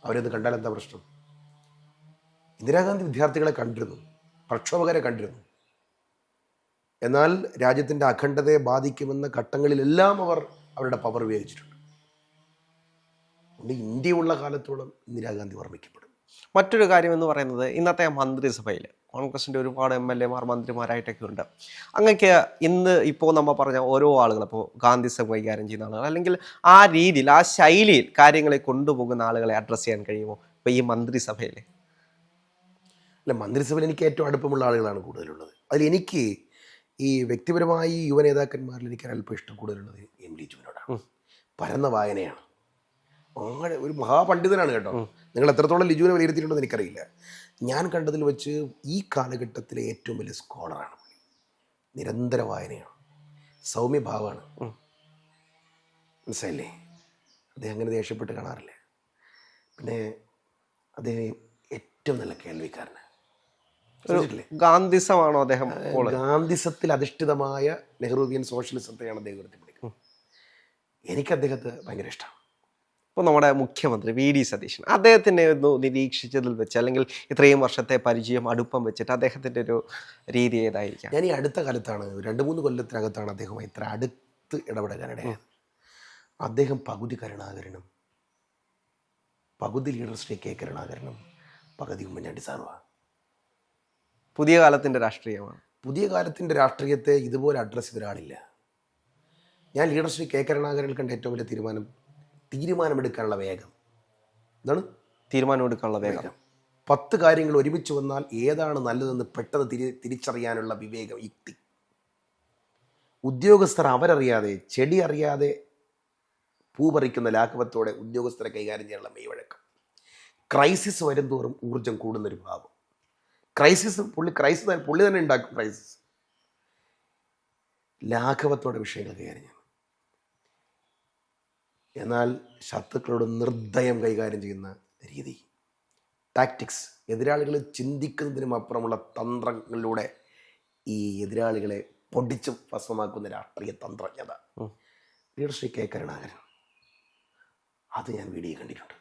അവരത് കണ്ടാൽ എന്താ പ്രശ്നം? ഇന്ദിരാഗാന്ധി വിദ്യാർത്ഥികളെ കണ്ടിരുന്നു, പ്രക്ഷോഭകരെ കണ്ടിരുന്നു. എന്നാൽ രാജ്യത്തിൻ്റെ അഖണ്ഡതയെ ബാധിക്കുമെന്ന ഘട്ടങ്ങളിലെല്ലാം അവർ അവരുടെ പവർ ഉപയോഗിച്ചിട്ടുണ്ട്. അതുകൊണ്ട് ഇന്ത്യയുള്ള കാലത്തോളം ഇന്ദിരാഗാന്ധി ഓർമ്മിക്കപ്പെടും. മറ്റൊരു കാര്യം എന്ന് പറയുന്നത് ഇന്നത്തെ മന്ത്രിസഭയിൽ കോൺഗ്രസിൻ്റെ ഒരുപാട് MLA മാർ മന്ത്രിമാരായിട്ടൊക്കെ ഉണ്ട്. അങ്ങക്ക് ഇന്ന് ഇപ്പോൾ നമ്മൾ പറഞ്ഞ ഓരോ ആളുകൾ, ഇപ്പോൾ ഗാന്ധിസം കൈകാര്യം ചെയ്യുന്ന ആളുകൾ, അല്ലെങ്കിൽ ആ രീതിയിൽ ആ ശൈലിയിൽ കാര്യങ്ങളെ കൊണ്ടുപോകുന്ന ആളുകളെ അഡ്രസ്സ് ചെയ്യാൻ കഴിയുമോ ഇപ്പോൾ ഈ മന്ത്രിസഭയിൽ? അല്ല, മന്ത്രിസഭയിൽ എനിക്ക് ഏറ്റവും അടുപ്പമുള്ള ആളുകളാണ് കൂടുതലുള്ളത്. അതിലെനിക്ക് ഈ വ്യക്തിപരമായി യുവ നേതാക്കന്മാരിൽ എനിക്ക് അല്പം ഇഷ്ടം കൂടുതലുള്ളത് എം ലിജുവിനോടാണ്. പരന്ന വായനയാണ്, അങ്ങനെ ഒരു മഹാപണ്ഡിതനാണ് കേട്ടോ. നിങ്ങൾ എത്രത്തോളം ലിജുവിനെ വിലയിരുത്തിയിട്ടുണ്ടെന്ന് എനിക്കറിയില്ല. ഞാൻ കണ്ടതിൽ വെച്ച് ഈ കാലഘട്ടത്തിലെ ഏറ്റവും വലിയ സ്കോളറാണ്. നിരന്തര വായനയാണ്, സൗമ്യഭാവമാണ്. മനസ്സിലായില്ലേ? അദ്ദേഹം അങ്ങനെ ദേഷ്യപ്പെട്ട് കാണാറില്ല. പിന്നെ അദ്ദേഹം ഏറ്റവും നല്ല കേൾവിക്കാരനാണ്. ഗാന്ധിസമാണോ അദ്ദേഹം? ഗാന്ധിസത്തിൽ അധിഷ്ഠിതമായ നെഹ്റുവിയൻ സോഷ്യലിസത്തെയാണ് അദ്ദേഹം ഉയർത്തിപ്പിടിക്കുന്നത്. എനിക്ക് അദ്ദേഹത്തെ ഭയങ്കര ഇഷ്ടമാണ്. ഇപ്പോൾ നമ്മുടെ മുഖ്യമന്ത്രി VD സതീശൻ, അദ്ദേഹത്തിനെ ഒന്ന് നിരീക്ഷിച്ചതിൽ വെച്ച്, അല്ലെങ്കിൽ ഇത്രയും വർഷത്തെ പരിചയം അടുപ്പം വെച്ചിട്ട് അദ്ദേഹത്തിൻ്റെ ഒരു രീതി ഏതായിരിക്കാം? ഞാൻ ഈ അടുത്ത കാലത്താണ്, 2-3 കൊല്ലത്തിനകത്താണ് അദ്ദേഹം ഇത്ര അടുത്ത് ഇടപെടാനിടയായത്. അദ്ദേഹം പകുതി കരുണാകരനും പകുതി ലീഡർ ശ്രീ K കരുണാകരനും പകുതി ഉമ്മൻചാണ്ടി സാറുമാണ്. പുതിയ കാലത്തിൻ്റെ രാഷ്ട്രീയമാണ്. പുതിയ കാലത്തിൻ്റെ രാഷ്ട്രീയത്തെ ഇതുപോലെ അഡ്രസ്സ് ചെയ്ത ഒരാളില്ല. ഞാൻ ലീഡർ ശ്രീ K കരുണാകരനിൽ കണ്ട ഏറ്റവും വലിയ തീരുമാനമെടുക്കാനുള്ള വേഗം. എന്താണ് തീരുമാനമെടുക്കാനുള്ള വേഗം? 10 കാര്യങ്ങൾ ഒരുമിച്ച് വന്നാൽ ഏതാണ് നല്ലതെന്ന് പെട്ടെന്ന് തിരിച്ചറിയാനുള്ള വിവേകം, യുക്തി. ഉദ്യോഗസ്ഥർ അവരറിയാതെ, ചെടി അറിയാതെ പൂ പറിക്കുന്ന ലാഘവത്തോടെ ഉദ്യോഗസ്ഥരെ കൈകാര്യം ചെയ്യാനുള്ള മെയ്വഴക്കം. ക്രൈസിസ് വരുംതോറും ഊർജം കൂടുന്നൊരു ഭാവം. പുള്ളി തന്നെ ഉണ്ടാക്കും ക്രൈസിസ്. ലാഘവത്തോടെ വിഷയങ്ങൾ കൈകാര്യം ചെയ്യണം. എന്നാൽ ശത്രുക്കളോട് നിർദ്ദയം കൈകാര്യം ചെയ്യുന്ന രീതി, ടാക്ടിക്സ്, എതിരാളികൾ ചിന്തിക്കുന്നതിനും അപ്പുറമുള്ള തന്ത്രങ്ങളിലൂടെ ഈ എതിരാളികളെ പൊടിച്ച് ഭസ്മമാക്കുന്ന രാഷ്ട്രീയ തന്ത്രജ്ഞത. ലീഡർ ശ്രീ K കരുണാകരൻ, അത് ഞാൻ വീഡിയോ കണ്ടിട്ടുണ്ട്.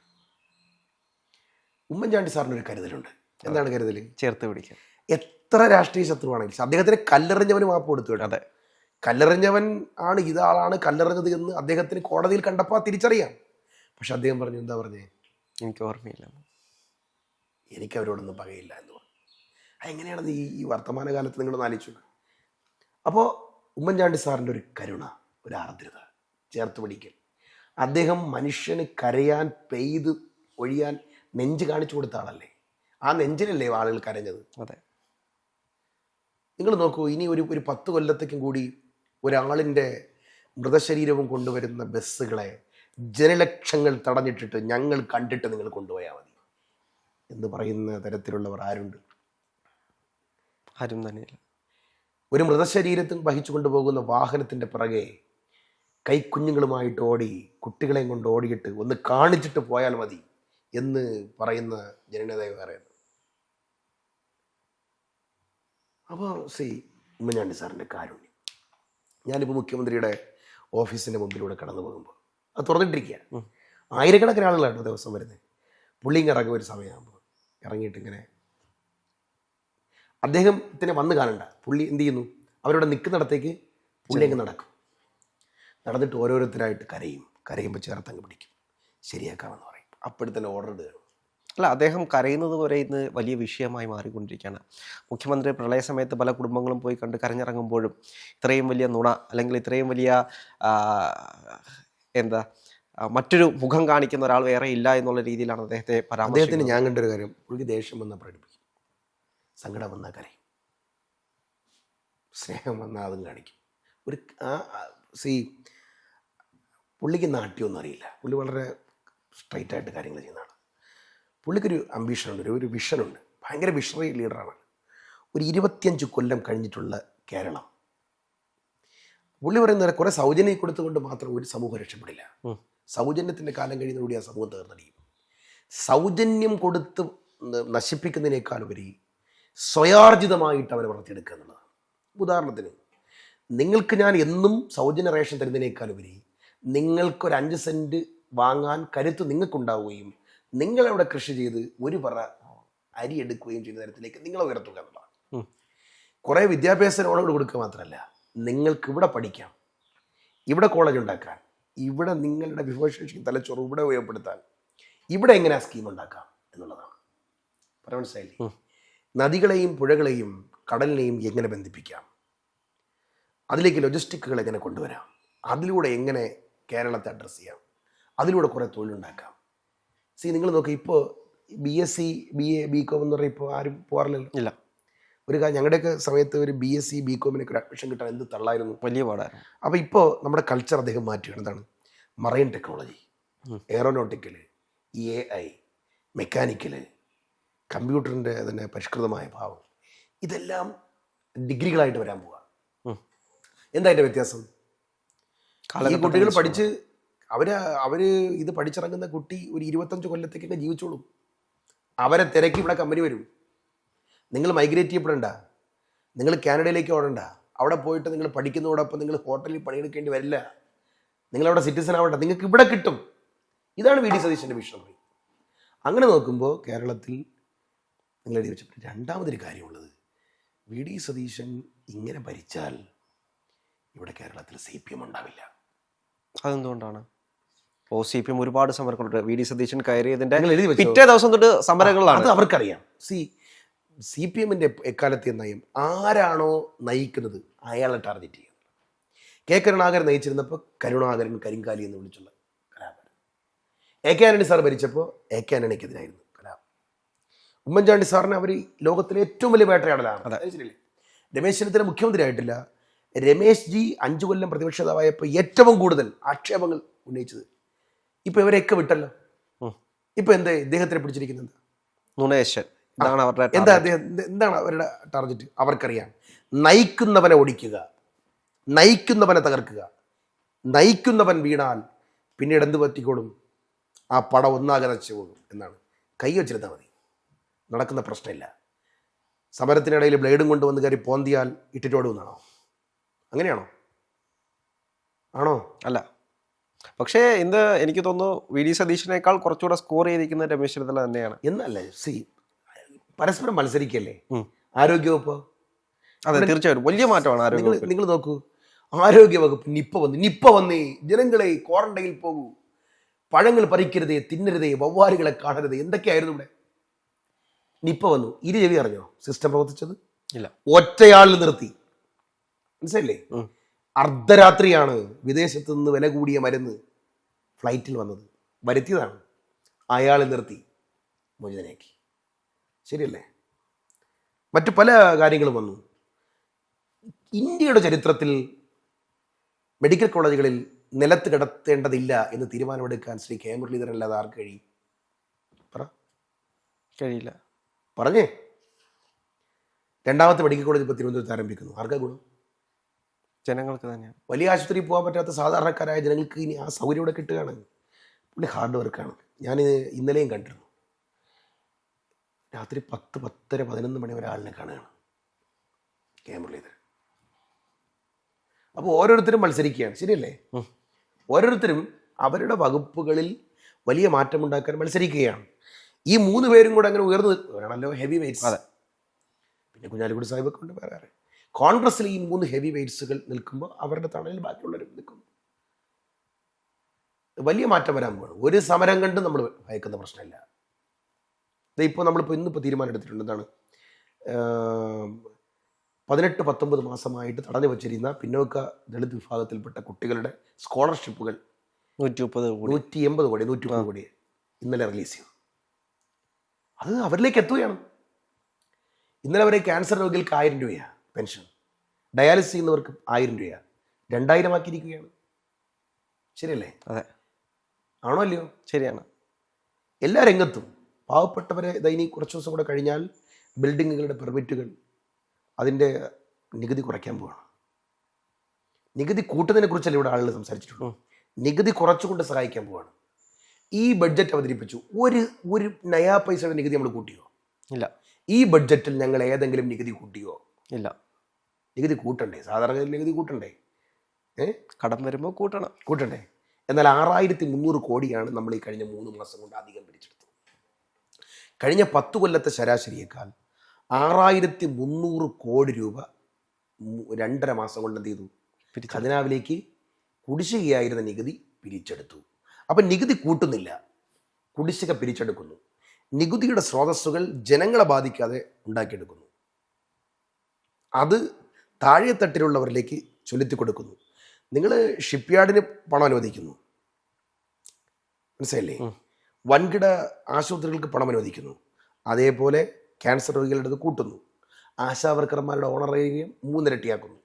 ഉമ്മൻചാണ്ടി സാറിനൊരു കരുതലുണ്ട്. എന്താണ് കരുതൽ? ചേർത്ത് പിടിക്കുക. എത്ര രാഷ്ട്രീയ ശത്രുവാണെങ്കിൽ അദ്ദേഹത്തിന് കല്ലെറിഞ്ഞവന് മാപ്പ് കൊടുത്തു കേട്ടോ. അതെ, കല്ലെറിഞ്ഞവൻ ആണ്, ഇതാളാണ് കല്ലെറിഞ്ഞത് എന്ന് അദ്ദേഹത്തിന് കോടതിയിൽ കണ്ടപ്പോൾ തിരിച്ചറിയാം. പക്ഷെ അദ്ദേഹം പറഞ്ഞു, എന്താ പറഞ്ഞേ? എനിക്ക് ഓർമ്മയില്ല, എനിക്ക് അവരോടൊന്നും പകയില്ല എന്ന് പറഞ്ഞു. അതെങ്ങനെയാണെന്ന് ഈ വർത്തമാനകാലത്ത് നിങ്ങളൊന്ന് ആലോചിച്ചു. അപ്പോൾ ഉമ്മൻചാണ്ടി സാറിൻ്റെ ഒരു കരുണ, ഒരു ആർദ്രത, ചേർത്ത് പിടിക്കൽ. അദ്ദേഹം മനുഷ്യന് കരയാൻ, പെയ്ത് ഒഴിയാൻ നെഞ്ച് കാണിച്ചു കൊടുത്ത ആളല്ലേ. ആ നെഞ്ചിലല്ലേ ആളുകൾ കരഞ്ഞത്. അതെ, നിങ്ങൾ നോക്കൂ, ഇനി ഒരു 10 കൊല്ലത്തേക്കും കൂടി ഒരാളിൻ്റെ മൃതശരീരവും കൊണ്ടുവരുന്ന ബസ്സുകളെ ജനലക്ഷങ്ങൾ തടഞ്ഞിട്ടിട്ട് ഞങ്ങൾ കണ്ടിട്ട് നിങ്ങൾ കൊണ്ടുപോയാൽ മതി എന്ന് പറയുന്ന തരത്തിലുള്ളവർ ആരുണ്ട്? ആരും തന്നെയില്ല. ഒരു മൃതശരീരത്തിൽ വഹിച്ചു കൊണ്ടുപോകുന്ന വാഹനത്തിൻ്റെ പിറകെ കൈക്കുഞ്ഞുങ്ങളുമായിട്ട് ഓടി, കുട്ടികളെയും കൊണ്ട് ഓടിയിട്ട് ഒന്ന് കാണിച്ചിട്ട് പോയാൽ മതി എന്ന് പറയുന്ന ജനനേതാവ് പറയുന്നത്. അപ്പോൾ ഉമ്മൻചാണ്ടി സാറിൻ്റെ കാരുണ്യം. ഞാനിപ്പോൾ മുഖ്യമന്ത്രിയുടെ ഓഫീസിൻ്റെ മുമ്പിലൂടെ കടന്നു പോകുമ്പോൾ അത് തുറന്നിട്ടിരിക്കുക. ആയിരക്കണക്കിന് ആളുകളാണ് ദിവസം വരുന്നത്. പുള്ളിയും ഇറങ്ങും ഒരു സമയമാകുമ്പോൾ ഇറങ്ങിയിട്ടിങ്ങനെ അദ്ദേഹത്തിന് വന്ന് കാണണ്ട. പുള്ളി എന്ത് ചെയ്യുന്നു? അവരോട് നിൽക്കുന്നിടത്തേക്ക് പുള്ളി അങ്ങ് നടക്കും. നടന്നിട്ട് ഓരോരുത്തരായിട്ട് കരയുമ്പോൾ ചേർത്തങ്ങ് പിടിക്കും, ശരിയാക്കാമെന്ന് പറയും. അപ്പോഴത്തന്നെ ഓർഡർ ഇടുകയാണ്. അല്ല, അദ്ദേഹം കരയുന്നത് വരെ ഇന്ന് വലിയ വിഷയമായി മാറിക്കൊണ്ടിരിക്കുകയാണ്. മുഖ്യമന്ത്രി പ്രളയ സമയത്ത് പല കുടുംബങ്ങളും പോയി കണ്ട് കരഞ്ഞിറങ്ങുമ്പോഴും ഇത്രയും വലിയ നുണ, അല്ലെങ്കിൽ ഇത്രയും വലിയ മറ്റൊരു മുഖം കാണിക്കുന്ന ഒരാൾ വേറെ ഇല്ല എന്നുള്ള രീതിയിലാണ് അദ്ദേഹത്തെ അദ്ദേഹത്തിന് ഞാൻ കണ്ടൊരു കാര്യം, പുള്ളിക്ക് ദേഷ്യം വന്നാൽ പ്രകടിപ്പിക്കും, സങ്കടം വന്നാൽ കരയും, സ്നേഹം വന്നാൽ അതും കാണിക്കും. പുള്ളിക്ക് നാട്യമൊന്നും അറിയില്ല. പുള്ളി വളരെ സ്ട്രൈറ്റായിട്ട് കാര്യങ്ങൾ ചെയ്യുന്നതാണ്. പുള്ളിക്കൊരു അംബീഷനുണ്ട്, ഒരു വിഷനുണ്ട്. ഭയങ്കര വിഷണറി ലീഡറാണ്. ഒരു 25 കൊല്ലം കഴിഞ്ഞിട്ടുള്ള കേരളം. പുള്ളി പറയുന്നത് കുറേ സൗജന്യം കൊടുത്തുകൊണ്ട് മാത്രം ഒരു സമൂഹം രക്ഷപ്പെടില്ല. സൗജന്യത്തിൻ്റെ കാലം കഴിയുന്നതോടെ ആ സമൂഹം തകർന്നടിയും. സൗജന്യം കൊടുത്ത് നശിപ്പിക്കുന്നതിനേക്കാളുപരി സ്വയാർജിതമായിട്ട് അവരെ വളർത്തിയെടുക്കുക എന്നുള്ളതാണ്. ഉദാഹരണത്തിന്, നിങ്ങൾക്ക് ഞാൻ എന്നും സൗജന്യ റേഷൻ തരുന്നതിനേക്കാളുപരി നിങ്ങൾക്കൊരു 5 സെൻറ്റ് വാങ്ങാൻ കരുത്ത് നിങ്ങൾക്കുണ്ടാവുകയും നിങ്ങളവിടെ കൃഷി ചെയ്ത് ഒരു പറ അരി എടുക്കുകയും ചെയ്യുന്ന തരത്തിലേക്ക് നിങ്ങളെ ഉയർത്തുക എന്നുള്ളതാണ്. കുറേ വിദ്യാഭ്യാസ ലോണുകൾ കൊടുക്കുക മാത്രമല്ല, നിങ്ങൾക്ക് ഇവിടെ പഠിക്കാം, ഇവിടെ കോളേജ് ഉണ്ടാക്കാൻ, ഇവിടെ നിങ്ങളുടെ വിഭവശേഷി തലച്ചോറ് ഇവിടെ ഉപയോഗപ്പെടുത്താൻ, ഇവിടെ എങ്ങനെ ആ സ്കീം ഉണ്ടാക്കാം എന്നുള്ളതാണ്. പറയാൻ മനസ്സിലായില്ലേ? നദികളെയും പുഴകളെയും കടലിനെയും എങ്ങനെ ബന്ധിപ്പിക്കാം, അതിലേക്ക് ലൊജിസ്റ്റിക്കുകൾ എങ്ങനെ കൊണ്ടുവരാം, അതിലൂടെ എങ്ങനെ കേരളത്തെ അഡ്രസ്സ് ചെയ്യാം, അതിലൂടെ കുറേ തൊഴിലുണ്ടാക്കാം. നിങ്ങൾ നോക്കുക, ഇപ്പോൾ BSc BA BCom എന്ന് പറഞ്ഞാൽ ഇപ്പോൾ ആരും പോകാറില്ലല്ലോ. ഇല്ല. ഒരു ഞങ്ങളുടെയൊക്കെ സമയത്ത് ഒരു BSc BComനൊക്കെ ഒരു അഡ്മിഷൻ കിട്ടാൻ എന്ത് തള്ളായിരുന്നു, വലിയ പാടായിരുന്നു. അപ്പോൾ ഇപ്പോൾ നമ്മുടെ കൾച്ചർ അദ്ദേഹം മാറ്റുകയാണ്. എന്താണ്? Marine technology, aeronautical, AI, mechanical, കമ്പ്യൂട്ടറിൻ്റെ തന്നെ പരിഷ്കൃതമായ ഭാവം, ഇതെല്ലാം ഡിഗ്രികളായിട്ട് വരാൻ പോവുക. എന്താ അതിൻ്റെ വ്യത്യാസം? ഈ കുട്ടികൾ പഠിച്ച് അവർ ഇത് പഠിച്ചിറങ്ങുന്ന കുട്ടി ഒരു 25 കൊല്ലത്തേക്കൊക്കെ ജീവിച്ചോളും. അവരെ തിരക്കി ഇവിടെ കമ്പനി വരും. നിങ്ങൾ മൈഗ്രേറ്റ് ചെയ്യപ്പെടണ്ട, നിങ്ങൾ കാനഡയിലേക്ക് ഓടണ്ട, അവിടെ പോയിട്ട് നിങ്ങൾ പഠിക്കുന്നതോടൊപ്പം നിങ്ങൾ ഹോട്ടലിൽ പണിയെടുക്കേണ്ടി വരില്ല, നിങ്ങളവിടെ സിറ്റിസൺ ആവണ്ട, നിങ്ങൾക്ക് ഇവിടെ കിട്ടും. ഇതാണ് VD സതീശൻ്റെ വിഷണറി. അങ്ങനെ നോക്കുമ്പോൾ കേരളത്തിൽ നിങ്ങൾ എഴുതി വെച്ചപ്പോൾ രണ്ടാമതൊരു കാര്യമുള്ളത്, VD സതീശൻ ഇങ്ങനെ ഭരിച്ചാൽ ഇവിടെ കേരളത്തിൽ CPM ഉണ്ടാവില്ല. അതെന്തുകൊണ്ടാണ്? CPM ഒരുപാട് സമരങ്ങളുണ്ട്. VD സതീശൻ കയറിയതിന്റെ എഴുതി വെച്ചോ? പിറ്റേ ദിവസം തൊട്ട് സമരങ്ങളാണ്. അത് അവർക്കറിയാം. CPMന്റെ എക്കാലത്തെ നയം ആരാണോ നയിക്കുന്നത് അയാളെ ടാർഗറ്റ് ചെയ്യുന്നത്. കരുണാകരൻ നയിച്ചിരുന്നപ്പോൾ കരുണാകരൻ കരിങ്കാലി എന്ന് വിളിച്ചുള്ള കലാപരം. AK ആന്റണി സാർ ഭരിച്ചപ്പോൾ AK ആന്റണിക്കെതിരായിരുന്നു കലാപം. ഉമ്മൻചാണ്ടി സാറിന് അവർ ലോകത്തിലെ ഏറ്റവും വലിയ വേട്ടയാടലാണ്. രമേശ് ചെന്നിത്തല മുഖ്യമന്ത്രി ആയിട്ടില്ല. രമേശ് ജി 5 കൊല്ലം പ്രതിപക്ഷ നേതാവായപ്പോൾ ഏറ്റവും കൂടുതൽ ആക്ഷേപങ്ങൾ ഉന്നയിച്ചത്. ഇപ്പൊ ഇവരെയൊക്കെ വിട്ടല്ലോ. ഇപ്പൊ എന്താ ഇദ്ദേഹത്തിനെ പിടിച്ചിരിക്കുന്നത്? എന്താ അദ്ദേഹം എന്താണ് അവരുടെ ടാർഗറ്റ്? അവർക്കറിയാം. നയിക്കുന്നവനെ ഓടിക്കുക, നയിക്കുന്നവനെ തകർക്കുക. നയിക്കുന്നവൻ വീണാൽ പിന്നീട് എന്ത് പറ്റിക്കോളും? ആ പടം ഒന്നാകെ നശിച്ചു പോകും എന്നാണ്. കൈ വെച്ചിരുന്നാൽ മതി, നടക്കുന്ന പ്രശ്നമില്ല. സമരത്തിനിടയിൽ ബ്ലേഡും കൊണ്ടുവന്ന് കയറി പോന്തിയാൽ ഇട്ടിട്ടോടുമെന്നാണോ? അങ്ങനെയാണോ? ആണോ? അല്ല. പക്ഷേ ഇന്ന് എനിക്ക് തോന്നുന്നു VD സതീശനേക്കാൾ കുറച്ചുകൂടെ സ്കോർ ചെയ്തിരിക്കുന്നത് രമേശ് ചെന്നിത്തല തന്നെയാണ്. എന്നല്ലേ? പരസ്പരം മത്സരിക്കല്ലേ ആരോഗ്യവകുപ്പ്. അതെ, തീർച്ചയായും വലിയ മാറ്റമാണ് ആരോഗ്യവകുപ്പ്. നിങ്ങൾ നോക്കൂ, ആരോഗ്യവകുപ്പ് നിപ്പ വന്നേ, ജനങ്ങളെ ക്വാറന്റൈനിൽ പോകൂ, പഴങ്ങൾ പറിക്കരുതേ, തിന്നരുതേ, വവ്വാലുകളെ കാണരുതേ, എന്തൊക്കെയായിരുന്നു ഇവിടെ. നിപ്പ വന്നു, ചെവി അറിഞ്ഞോ സിസ്റ്റം പ്രവർത്തിച്ചത്? ഇല്ല. ഒറ്റയാളിൽ നിർത്തി. മനസ്സിലല്ലേ? അർദ്ധരാത്രിയാണ് വിദേശത്ത് നിന്ന് വില കൂടിയ മരുന്ന് ഫ്ലൈറ്റിൽ വന്നത്, വരുത്തിയതാണ്. അയാളെ നിർത്തി മോചിതനാക്കി. ശരിയല്ലേ? മറ്റു പല കാര്യങ്ങളും വന്നു. ഇന്ത്യയുടെ ചരിത്രത്തിൽ മെഡിക്കൽ കോളേജുകളിൽ നിലത്ത് കിടത്തേണ്ടതില്ല എന്ന് തീരുമാനമെടുക്കാൻ ശ്രീ കെ മുരളീധരൻ അല്ലാതെ ആർക്ക് കഴിയും? കഴിയില്ല. പറഞ്ഞേ. രണ്ടാമത്തെ മെഡിക്കൽ കോളേജ് ഇപ്പോൾ തിരുവനന്തപുരത്ത് ആരംഭിക്കുന്നു. ആർക്കാ ഗുണം? ജനങ്ങൾക്ക് തന്നെയാണ്. വലിയ ആശുപത്രിയിൽ പോകാൻ പറ്റാത്ത സാധാരണക്കാരായ ജനങ്ങൾക്ക് ഇനി ആ സൗകര്യം ഇവിടെ കിട്ടുകയാണ്. പുള്ളി ഹാർഡ് വർക്കാണ്. ഞാൻ ഇന്നലെയും കണ്ടിരുന്നു. രാത്രി 10, 10:30, 11 മണി വരെ ആളിനെ കാണുകയാണ് കെ മുരളീധരൻ. അപ്പോൾ ഓരോരുത്തരും മത്സരിക്കുകയാണ്. ശരിയല്ലേ? ഓരോരുത്തരും അവരുടെ വകുപ്പുകളിൽ വലിയ മാറ്റമുണ്ടാക്കാൻ മത്സരിക്കുകയാണ്. ഈ 3 പേരും കൂടെ അങ്ങനെ ഉയർന്നു നിൽക്കുകയാണല്ലോ ഹെവി വെയ്റ്റ്സ്. അതെ. പിന്നെ കുഞ്ഞാലിക്കുടി സാഹിബൊക്കെ ഉണ്ട് വേറെ. കോൺഗ്രസ്സിൽ ഈ 3 ഹെവി വെയ്റ്റ്സുകൾ നിൽക്കുമ്പോൾ അവരുടെ തണലിൽ ബാക്കിയുള്ളവരും നിൽക്കുന്നു. വലിയ മാറ്റം വരാൻ പോകണം. ഒരു സമരം കണ്ട് നമ്മൾ ഭയക്കുന്ന പ്രശ്നമില്ല. ഇപ്പോൾ നമ്മളിപ്പോൾ ഇന്നിപ്പോൾ തീരുമാനം എടുത്തിട്ടുണ്ട്. എന്താണ്? 18-19 മാസമായിട്ട് തടഞ്ഞു വച്ചിരുന്ന പിന്നോക്ക ദളിത് വിഭാഗത്തിൽപ്പെട്ട കുട്ടികളുടെ സ്കോളർഷിപ്പുകൾ 180 കോടി 130 കോടി ഇന്നലെ റിലീസ് ചെയ്തു. അത് അവരിലേക്ക് എത്തുകയാണ്. ഇന്നലെ വരെ ക്യാൻസർ രോഗികൾക്ക് 1000 രൂപയാണ് പെൻഷൻ, ഡയാലിസിസ് ചെയ്യുന്നവർക്ക് 1000 രൂപയാണ്, 2000 ആക്കിയിരിക്കുകയാണ്. ശരിയല്ലേ? അതെ. ആണോ അല്ലയോ? ശരിയാണ്. എല്ലാ രംഗത്തും പാവപ്പെട്ടവരെ ഇനി കുറച്ച് ദിവസം കൂടെ കഴിഞ്ഞാൽ ബിൽഡിങ്ങുകളുടെ പെർമിറ്റുകൾ അതിൻ്റെ നികുതി കുറയ്ക്കാൻ പോവാണ്. നികുതി കൂട്ടുന്നതിനെ കുറിച്ചല്ല ഇവിടെ ആളുകൾ സംസാരിച്ചിട്ടുള്ളൂ. നികുതി കുറച്ചുകൊണ്ട് സഹായിക്കാൻ പോവാണ്. ഈ ബഡ്ജറ്റ് അവതരിപ്പിച്ചു. ഒരു നയാ പൈസയുടെ നികുതി നമ്മൾ കൂട്ടിയോ? ഇല്ല. ഈ ബഡ്ജറ്റിൽ ഞങ്ങൾ ഏതെങ്കിലും നികുതി കൂട്ടിയോ? ഇല്ല. നികുതി കൂട്ടണ്ടേ? സാധാരണ നികുതി കൂട്ടണ്ടേ? കടം വരുമ്പോൾ കൂട്ടണ്ടേ? എന്നാൽ 6300 കോടിയാണ് നമ്മൾ ഈ കഴിഞ്ഞ 3 മാസം കൊണ്ട് അധികം പിരിച്ചെടുത്തത്. കഴിഞ്ഞ 10 കൊല്ലത്തെ ശരാശരിയേക്കാൾ 6300 കോടി രൂപ 2.5 മാസം കൊണ്ട് എന്ത് ചെയ്തു? ഖജനാവിലേക്ക് കുടിശ്ശികയായിരുന്ന നികുതി പിരിച്ചെടുത്തു. അപ്പം നികുതി കൂട്ടുന്നില്ല, കുടിശ്ശിക പിരിച്ചെടുക്കുന്നു. നികുതിയുടെ സ്രോതസ്സുകൾ ജനങ്ങളെ ബാധിക്കാതെ ഉണ്ടാക്കിയെടുക്കുന്നു. അത് താഴെത്തട്ടിലുള്ളവരിലേക്ക് ചൊലുത്തി കൊടുക്കുന്നു. നിങ്ങൾ ഷിപ്പ്യാർഡിന് പണം അനുവദിക്കുന്നു, മനസ്സിലല്ലേ? വൻകിട ആശുപത്രികൾക്ക് പണം അനുവദിക്കുന്നു. അതേപോലെ ക്യാൻസർ രോഗികളുടെ കൂട്ടുന്നു. ആശാവർക്കർമാരുടെ ഓണറേറിയം 3 ഇരട്ടിയാക്കുന്നു.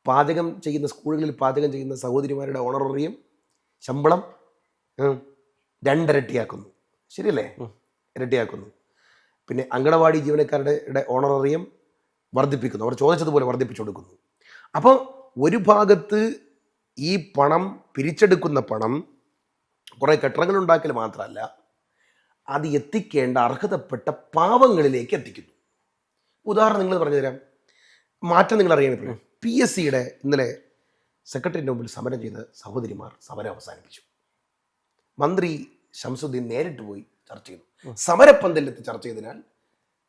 പാചകം ചെയ്യുന്ന സ്കൂളുകളിൽ പാചകം ചെയ്യുന്ന സഹോദരിമാരുടെ ഓണറേറിയം ശമ്പളം 2 ഇരട്ടിയാക്കുന്നു. ശരിയല്ലേ? ഇരട്ടിയാക്കുന്നു. പിന്നെ അങ്കണവാടി ജീവനക്കാരുടെ ഓണറേറിയം വർദ്ധിപ്പിക്കുന്നു. അവർ ചോദിച്ചതുപോലെ വർദ്ധിപ്പിച്ചു കൊടുക്കുന്നു. അപ്പോൾ ഒരു ഭാഗത്ത് ഈ പണം പിരിച്ചെടുക്കുന്ന പണം കുറേ കെട്ടിടങ്ങൾ ഉണ്ടാക്കൽ മാത്രമല്ല, അത് എത്തിക്കേണ്ട അർഹതപ്പെട്ട പാവങ്ങളിലേക്ക് എത്തിക്കുന്നു. ഉദാഹരണം നിങ്ങൾ പറഞ്ഞു തരാം, മാറ്റം നിങ്ങൾ അറിയാൻ പറ്റും. PSCയുടെ ഇന്നലെ സെക്രട്ടറിയുടെ മുമ്പിൽ സമരം ചെയ്ത സഹോദരിമാർ സമരം അവസാനിപ്പിച്ചു. മന്ത്രി ശംസുദ്ദീൻ നേരിട്ട് പോയി ചർച്ച ചെയ്തു. സമരപ്പന്തലിലെത്തി ചർച്ച ചെയ്തതിനാൽ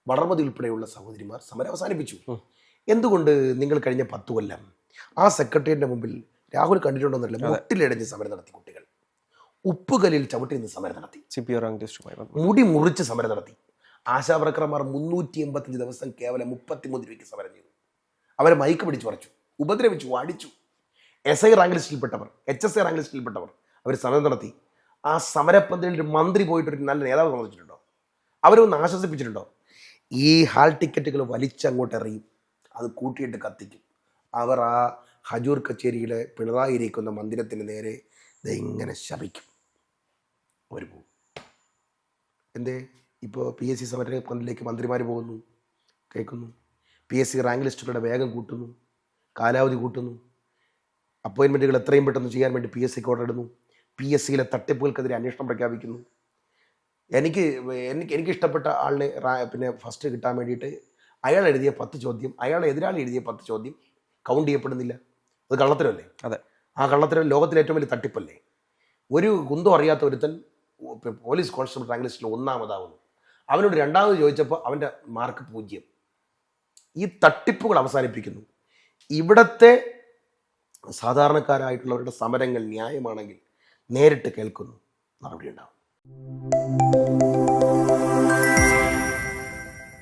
വളർമതി ഉൾപ്പെടെയുള്ള സഹോദരിമാർ സമരം അവസാനിപ്പിച്ചു. എന്തുകൊണ്ട്? നിങ്ങൾ കഴിഞ്ഞ 10 കൊല്ലം ആ സെക്രട്ടറിയുടെ മുമ്പിൽ രാഹുൽ കണ്ടിട്ടുണ്ടോന്നറിയില്ല, മുട്ടിലിടഞ്ഞ് സമരം നടത്തി. കുട്ടികൾ ഉപ്പുകല്ലിൽ ചവിട്ടി നിന്ന് സമരം നടത്തി. മുടി മുറിച്ച് സമരം നടത്തി. ആശാവർക്കർമാർ 385 ദിവസം കേവലം 33 രൂപയ്ക്ക് സമരം ചെയ്തു. അവരെ മൈക്ക് പിടിച്ച് പറിച്ചു, ഉപദ്രവിച്ചു, അടിച്ചു. SI റാങ്ക് ലിസ്റ്റിൽപ്പെട്ടവർ, HSI റാങ്ക് ലിസ്റ്റിൽപ്പെട്ടവർ അവർ സമരം നടത്തി. ആ സമരപ്പന്തലിൽ ഒരു മന്ത്രി പോയിട്ടൊരു നല്ല നേതാവ് സമ്മതിച്ചിട്ടുണ്ടോ? അവരൊന്ന് ആശ്വസിപ്പിച്ചിട്ടുണ്ടോ? ഈ ഹാൾ ടിക്കറ്റുകൾ വലിച്ചങ്ങോട്ട് എറിയും, അത് കൂട്ടിയിട്ട് കത്തിക്കും. അവർ ആ ഹജൂർ കച്ചേരിയിലെ പിണറായി ഇരിക്കുന്ന മന്ദിരത്തിന് നേരെ ഇങ്ങനെ ശപിക്കും. അവർ പോകും. എന്തേ? ഇപ്പോൾ PSC സമരപ്പന്തലിലേക്ക് മന്ത്രിമാർ പോകുന്നു, കേൾക്കുന്നു. PSC റാങ്ക് ലിസ്റ്റുകളുടെ വേഗം കൂട്ടുന്നു, കാലാവധി കൂട്ടുന്നു. അപ്പോയിൻമെൻറ്റുകൾ എത്രയും പെട്ടെന്ന് ചെയ്യാൻ വേണ്ടി PSCക്ക് ഓർഡർ ഇടുന്നു. PSCയിലെ തട്ടിപ്പുകൾക്കെതിരെ അന്വേഷണം പ്രഖ്യാപിക്കുന്നു. എനിക്ക് ഇഷ്ടപ്പെട്ട ആളിനെ പിന്നെ ഫസ്റ്റ് കിട്ടാൻ വേണ്ടിയിട്ട് അയാൾ എഴുതിയ 10 ചോദ്യം, അയാളെ എതിരാളി എഴുതിയ 10 ചോദ്യം കൗണ്ട് ചെയ്യപ്പെടുന്നില്ല. അത് കള്ളത്തരമല്ലേ? അതെ, ആ കള്ളത്തരം ലോകത്തിലെ ഏറ്റവും വലിയ തട്ടിപ്പല്ലേ? ഒരു കുന്തം അറിയാത്ത ഒരുത്തൻ പോലീസ് കോൺസ്റ്റബിൾ റാങ്ക് ലിസ്റ്റിൽ 1ാമതാവുന്നു. അവനോട് 2ാമത് ചോദിച്ചപ്പോൾ അവൻ്റെ മാർക്ക് 0. ഈ തട്ടിപ്പുകൾ അവസാനിപ്പിക്കുന്നു. ഇവിടത്തെ സാധാരണക്കാരായിട്ടുള്ളവരുടെ സമരങ്ങൾ ന്യായമാണെങ്കിൽ നേരിട്ട് കേൾക്കുന്നു, നടപടി ഉണ്ടാവും.